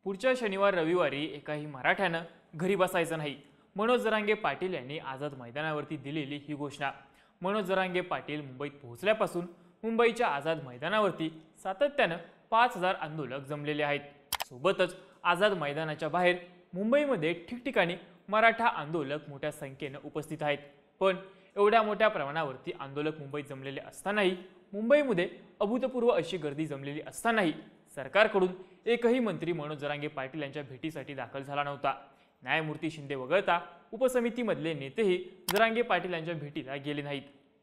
पुढच्या शनिवार रविवारी एकाही मराठ्यानं घरी बसायचं नाही. मनोज जरांगे पाटील यांनी आझाद मैदानावरती दिलेली ही घोषणा. मनोज जरांगे पाटील मुंबईत पोहोचल्यापासून मुंबईच्या आझाद मैदानावरती सातत्यानं 5,000 आंदोलक जमलेले आहेत. सोबतच आझाद मैदानाच्या बाहेर मुंबईमध्ये ठिकठिकाणी मराठा आंदोलक मोठ्या संख्येनं उपस्थित आहेत. पण एवढ्या मोठ्या प्रमाणावरती आंदोलक मुंबईत जमलेले असतानाही, मुंबईमध्ये अभूतपूर्व अशी गर्दी जमलेली असतानाही सरकारकडून एकही मंत्री मनोज जरांगे पाटील यांच्या भेटीसाठी दाखल झाला नव्हता. न्यायमूर्ती शिंदे वगळता उपसमितीमधले नेतेही जरांगे पाटील यांच्या भेटीला गेले नाहीत.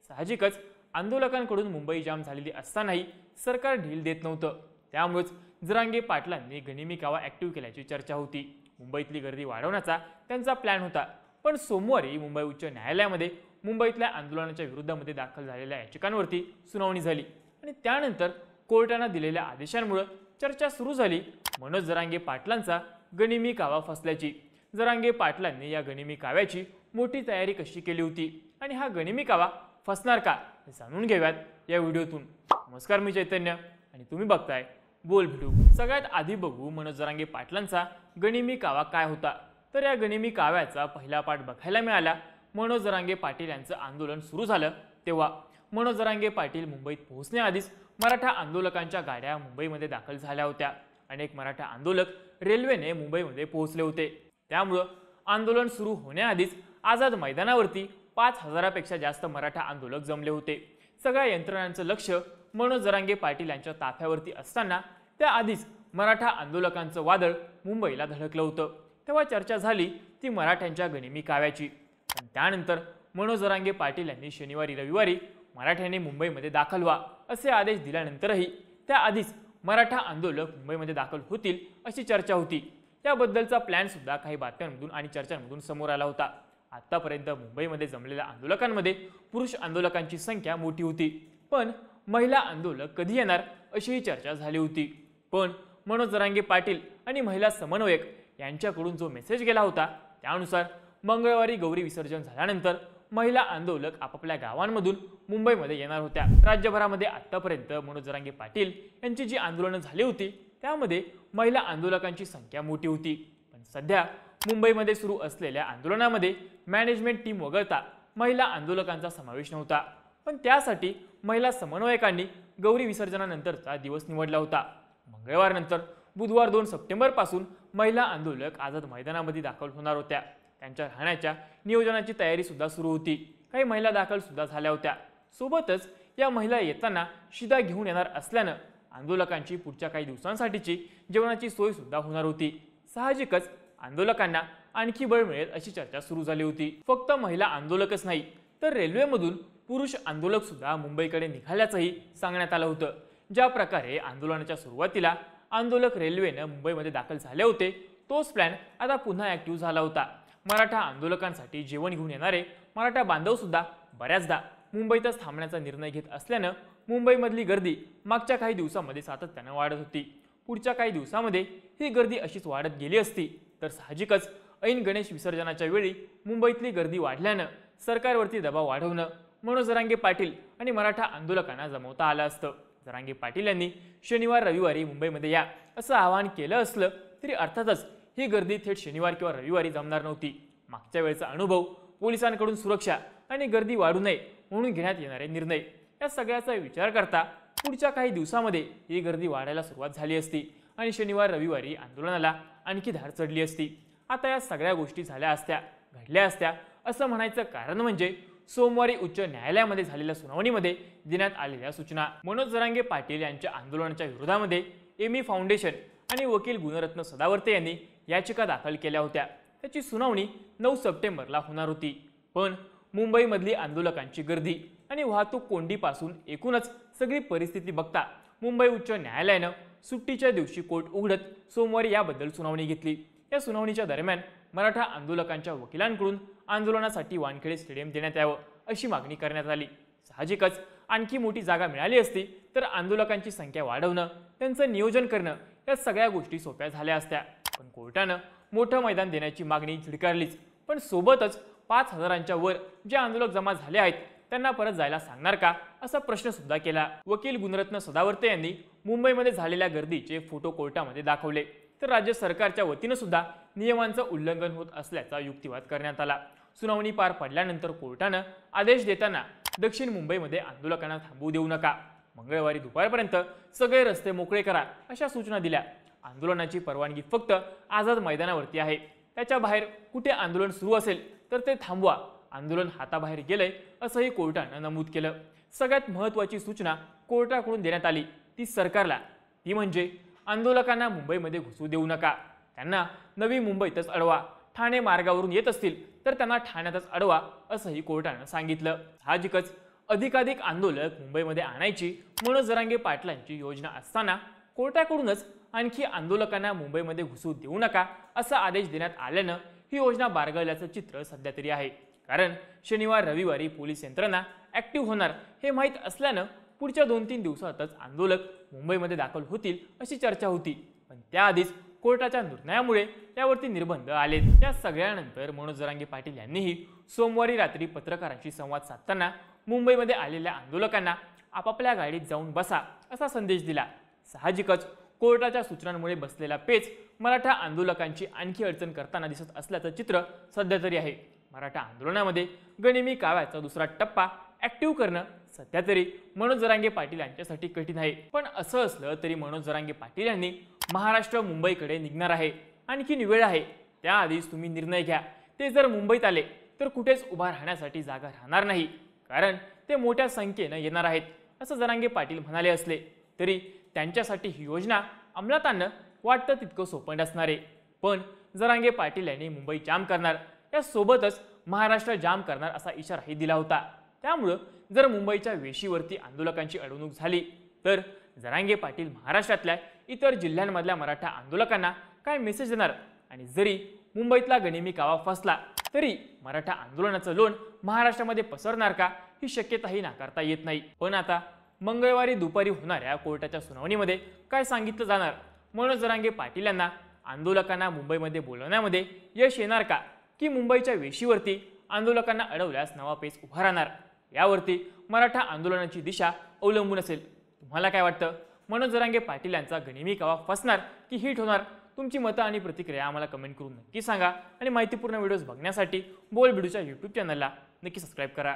साहजिकच आंदोलकांकडून मुंबई जाम झालेली असतानाही सरकार ढील देत नव्हतं. त्यामुळेच जरांगे पाटलांनी गनिमी कावा ॲक्टिव्ह केल्याची चर्चा होती. मुंबईतली गर्दी वाढवण्याचा त्यांचा प्लॅन होता. पण सोमवारी मुंबई उच्च न्यायालयामध्ये मुंबईतल्या आंदोलनाच्या विरोधामध्ये दाखल झालेल्या याचिकांवरती सुनावणी झाली आणि त्यानंतर कोर्टाने दिलेल्या आदेशांमुळे चर्चा सुरू झाली मनोज जरांगे पाटलांचा गनिमी कावा फसल्याची. जरांगे पाटलांनी या गनिमी काव्याची मोठी तयारी कशी केली होती आणि हा गनिमी कावा फसणार का हे जाणून घेऊयात या व्हिडिओतून. नमस्कार, मी चैतन्य आणि तुम्ही बघताय बोल भिडू. सगळ्यात आधी बघू मनोज जरांगे पाटलांचा गनिमी कावा काय होता. तर या गनिमी काव्याचा पहिला पाठ बघायला मिळाला मनोज जरांगे पाटील यांचं आंदोलन सुरू झालं तेव्हा. मनोज जरांगे पाटील मुंबईत पोहोचण्याआधीच मराठा आंदोलकांच्या गाड्या मुंबईमध्ये दाखल झाल्या होत्या. अनेक मराठा आंदोलक रेल्वेने मुंबईमध्ये पोहोचले होते. त्यामुळं आंदोलन सुरू होण्याआधीच आझाद मैदानावरती 5,000पेक्षा जास्त मराठा आंदोलक जमले होते. सगळ्या यंत्रणांचं लक्ष मनोज जरांगे पाटील यांच्या ताफ्यावरती असताना त्याआधीच मराठा आंदोलकांचं वादळ मुंबईला धडकलं होतं. तेव्हा चर्चा झाली ती मराठ्यांच्या गनिमी काव्याची. पण त्यानंतर मनोज जरांगे पाटील यांनी शनिवारी रविवारी मराठ्यांनी मुंबईमध्ये दाखल व्हा असे आदेश दिल्यानंतरही त्याआधीच मराठा आंदोलक मुंबईमध्ये दाखल होतील अशी चर्चा होती. त्याबद्दलचा प्लॅन सुद्धा काही बातम्यांमधून आणि चर्चांमधून समोर आला होता. आतापर्यंत मुंबईमध्ये जमलेल्या आंदोलकांमध्ये पुरुष आंदोलकांची संख्या मोठी होती. पण महिला आंदोलक कधी येणार अशीही चर्चा झाली होती. पण मनोज जरांगे पाटील आणि महिला समन्वयक यांच्याकडून जो मेसेज गेला होता त्यानुसार मंगळवारी गौरी विसर्जन झाल्यानंतर महिला आंदोलक आपापल्या गावांमधून मुंबईमध्ये येणार होत्या. राज्यभरामध्ये आतापर्यंत मनोज जरांगे पाटील यांची जी आंदोलनं झाली होती त्यामध्ये महिला आंदोलकांची संख्या मोठी होती. पण सध्या मुंबईमध्ये सुरू असलेल्या आंदोलनामध्ये मॅनेजमेंट टीम वगळता महिला आंदोलकांचा समावेश नव्हता. पण त्यासाठी महिला समन्वयकांनी गौरी विसर्जनानंतरचा दिवस निवडला होता. मंगळवारनंतर बुधवार 2 सप्टेंबरपासून महिला आंदोलक आझाद मैदानामध्ये दाखल होणार होत्या. त्यांच्या राहण्याच्या नियोजनाची तयारी सुद्धा सुरू होती. काही महिला दाखल सुद्धा झाल्या होत्या. सोबतच या महिला येताना शिदा घेऊन येणार असल्यानं आंदोलकांची पुढच्या काही दिवसांसाठीची जेवणाची सोय सुद्धा होणार होती. साहजिकच आंदोलकांना आणखी बळ मिळेल अशी चर्चा सुरू झाली होती. फक्त महिला आंदोलकच नाही तर रेल्वेमधून पुरुष आंदोलक सुद्धा मुंबईकडे निघाल्याचंही सांगण्यात आलं होतं. ज्या प्रकारे आंदोलनाच्या सुरुवातीला आंदोलक रेल्वेनं मुंबईमध्ये दाखल झाले होते तोच प्लॅन आता पुन्हा ॲक्टिव्ह झाला होता. मराठा आंदोलकांसाठी जेवण घेऊन येणारे मराठा बांधव सुद्धा बऱ्याचदा मुंबईतच थांबण्याचा निर्णय घेत असल्यानं मुंबईमधली गर्दी मागच्या काही दिवसांमध्ये सातत्यानं वाढत होती. पुढच्या काही दिवसांमध्ये ही गर्दी अशीच वाढत गेली असती तर साहजिकच ऐन गणेश विसर्जनाच्या वेळी मुंबईतली गर्दी वाढल्यानं सरकारवरती दबाव वाढवणं मनोज जरांगे पाटील आणि मराठा आंदोलकांना जमवता आलं असतं. जरांगे पाटील यांनी शनिवार रविवारी मुंबईमध्ये या असं आवाहन केलं असलं तरी अर्थातच ही गर्दी थेट शनिवार किंवा रविवारी जमणार नव्हती. मागच्या वेळचा अनुभव, पोलिसांकडून सुरक्षा आणि गर्दी वाढू नये म्हणून घेण्यात येणारे निर्णय या सगळ्याचा विचार करता पुढच्या काही दिवसांमध्ये ही गर्दी वाढायला सुरुवात झाली असती आणि शनिवार रविवारी आंदोलनाला आणखी धार चढली असती. आता या सगळ्या गोष्टी झाल्या असत्या, घडल्या असत्या असं म्हणायचं कारण म्हणजे सोमवारी उच्च न्यायालयामध्ये झालेल्या सुनावणीमध्ये देण्यात आलेल्या सूचना. मनोज जरांगे पाटील यांच्या आंदोलनाच्या विरोधामध्ये एमी फाउंडेशन आणि वकील गुणरत्न सदावर्ते यांनी याचिका दाखल केल्या होत्या. त्याची सुनावणी 9 सप्टेंबरला होणार होती. पण मुंबईमधली आंदोलकांची गर्दी आणि वाहतूक कोंडीपासून एकूणच सगळी परिस्थिती बघता मुंबई उच्च न्यायालयानं सुट्टीच्या दिवशी कोर्ट उघडत सोमवारी याबद्दल सुनावणी घेतली. या सुनावणीच्या दरम्यान मराठा आंदोलकांच्या वकिलांकडून आंदोलनासाठी वानखेडे स्टेडियम देण्यात यावं अशी मागणी करण्यात आली. साहजिकच आणखी मोठी जागा मिळाली असती तर आंदोलकांची संख्या वाढवणं, त्यांचं नियोजन करणं या सगळ्या गोष्टी सोप्या झाल्या असत्या. पण कोर्टानं मोठं मैदान देण्याची मागणी झिडकारलीच. पण सोबतच 5,000च्या वर जे आंदोलक जमा झाले आहेत त्यांना परत जायला सांगणार का असा प्रश्न सुद्धा केला. वकील गुणरत्न सदावर्ते यांनी मुंबईमध्ये झालेल्या गर्दीचे फोटो कोर्टामध्ये दाखवले. तर राज्य सरकारच्या वतीनं सुद्धा नियमांचं उल्लंघन होत असल्याचा युक्तिवाद करण्यात आला। सुनावणी पार पडल्यानंतर कोर्टानं आदेश देताना दक्षिण मुंबईमध्ये आंदोलकांना थांबू देऊ नका, मंगळवारी दुपारपर्यंत सगळे रस्ते मोकळे करा अशा सूचना दिल्या। आंदोलनाची परवानगी फक्त आझाद मैदानावरती आहे, त्याच्या बाहेर कुठे आंदोलन सुरू असेल तर ते थांबवा, आंदोलन हाताबाहेर गेलंय असंही कोर्टानं नमूद केलं। सगळ्यात महत्त्वाची सूचना कोर्टाकडून देण्यात आली ती सरकारला, ती म्हणजे आंदोलकांना मुंबईमध्ये घुसू देऊ नका, त्यांना नवी मुंबईतच अडवा, ठाणे मार्गावरून येत असतील तर त्यांना ठाण्यातच अडवा असंही कोर्टानं सांगितलं। साहजिकच अधिकाधिक आंदोलक मुंबईमध्ये आणायची मनोज जरांगे पाटलांची योजना असताना कोर्टाकडूनच आणखी आंदोलकांना मुंबईमध्ये घुसू देऊ नका असा आदेश देण्यात आल्यानं ही योजना बारगळल्याचं चित्र सध्या तरी आहे। कारण शनिवार रविवारी पोलीस यंत्रणा ऍक्टिव्ह होणार हे माहीत असल्यानं पुढच्या 2-3 दिवसातच आंदोलक मुंबईमध्ये दाखल होतील अशी चर्चा होती, पण त्याआधीच कोर्टाच्या निर्णयामुळे त्यावरती निर्बंध आले। या सगळ्यानंतर मनोज जरांगे पाटील यांनीही सोमवारी रात्री पत्रकारांशी संवाद साधताना मुंबईमध्ये आलेल्या आंदोलकांना आपापल्या गाडीत जाऊन बसा असा संदेश दिला। साहजिकच कोर्टाच्या सूचनांमुळे बसलेला पेच मराठा आंदोलकांची आणखी अडचण करताना दिसत असल्याचं चित्र सध्या तरी आहे। मराठा आंदोलनामध्ये गनिमी काव्याचा दुसरा टप्पा ऍक्टिव्ह करणं सध्या तरी मनोज जरांगे पाटील यांच्यासाठी कठीण आहे। पण असं असलं तरी मनोज जरांगे पाटील यांनी महाराष्ट्र मुंबईकडे निघणार आहे, आणखी वेळ आहे, त्याआधीच तुम्ही निर्णय घ्या। ते जर मुंबईत आले तर कुठेच उभा राहण्यासाठी जागा राहणार नाही, कारण ते मोठ्या संख्येनं येणार आहेत असं जरांगे पाटील म्हणाले असले तरी त्यांच्यासाठी ही योजना अंमलात आणणं वाटतं तितकं सोपं नसणार आहे। पण जरांगे पाटील यांनी मुंबई जाम करणार, यासोबतच महाराष्ट्र जाम करणार असा इशाराही दिला होता। त्यामुळं जर मुंबईच्या वेशीवरती आंदोलकांची अडवणूक झाली तर जरांगे पाटील महाराष्ट्रातल्या इतर जिल्ह्यांमधल्या मराठा आंदोलकांना काय मेसेज देणार, आणि जरी मुंबईतला गनिमी कावा फसला तरी मराठा आंदोलनाचं लोण महाराष्ट्रामध्ये पसरणार का ही शक्यताही नाकारता येत नाही। पण आता मंगळवारी दुपारी होणाऱ्या कोर्टाच्या सुनावणीमध्ये काय सांगितलं जाणार, मनोज जरांगे पाटील यांना आंदोलकांना मुंबईमध्ये बोलवण्यामध्ये यश येणार का, की मुंबईच्या वेशीवरती आंदोलकांना अडवल्यास नवा पेच उभा राहणार, यावरती मराठा आंदोलनाची दिशा अवलंबून असेल। तुम्हाला काय वाटतं, मनोज जरांगे पाटील यांचा गनिमी कावा फसणार की हिट होणार? तुमची मतं आणि प्रतिक्रिया आम्हाला कमेंट करून नक्की सांगा, आणि माहितीपूर्ण व्हिडिओज बघण्यासाठी बोल बिडूच्या YouTube चॅनलला नक्की सबस्क्राईब करा।